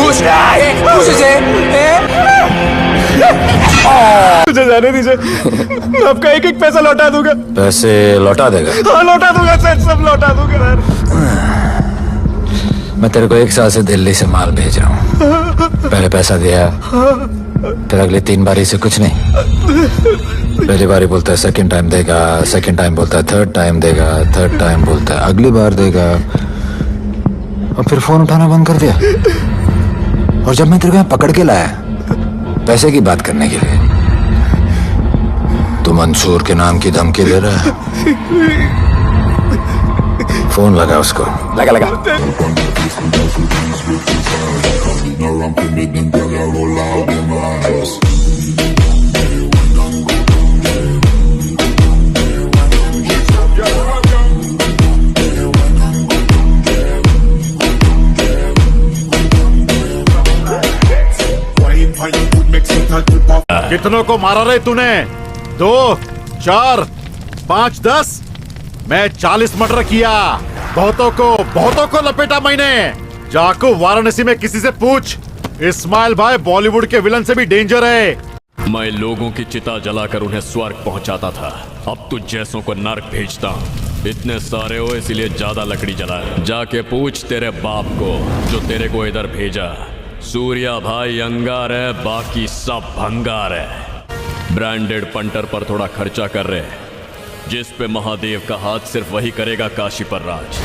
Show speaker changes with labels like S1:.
S1: पूछ रहा है, पूछ इसे।
S2: मुझे जाने दीजिए, मैं आपका एक एक पैसा लौटा दूंगा।
S1: पैसे लौटा देगा?
S2: हाँ लौटा दूंगा सर, सब लौटा दूंगा सर।
S1: मैं तेरे को 1 साल से दिल्ली से माल भेज रहा हूँ। पहले पैसा दिया, फिर अगली 3 बारी से कुछ नहीं। पहली बारी बोलता है सेकंड टाइम देगा, सेकंड टाइम बोलता है थर्ड टाइम देगा, थर्ड टाइम बोलता है अगली बार देगा, और फिर फोन उठाना बंद कर दिया। और जब मैं तेरे को यहाँ पकड़ के लाया पैसे की बात करने के लिए, तो मंसूर के नाम की धमकी दे रहा है। फोन लगा उसको, लगा लगा।
S2: कितनों को मारा रे तूने? 2, 4, 5, 10? मैं 40 मर्डर किया। बहुतों को लपेटा मैंने। जाको वाराणसी में किसी से पूछ, इस्माइल भाई बॉलीवुड के विलन से भी डेंजर है।
S3: मैं लोगों की चिता जलाकर उन्हें स्वर्ग पहुंचाता था, अब तुझ जैसों को नर्क भेजता हूं। इतने सारे हो इसलिए ज्यादा लकड़ी जला। जाके पूछ तेरे बाप को जो तेरे को इधर भेजा। सूर्या भाई अंगार है, बाकी सब भंगार है। ब्रांडेड पंटर पर थोड़ा खर्चा कर रहे, जिस पे महादेव का हाथ सिर्फ वही करेगा काशी पर राज।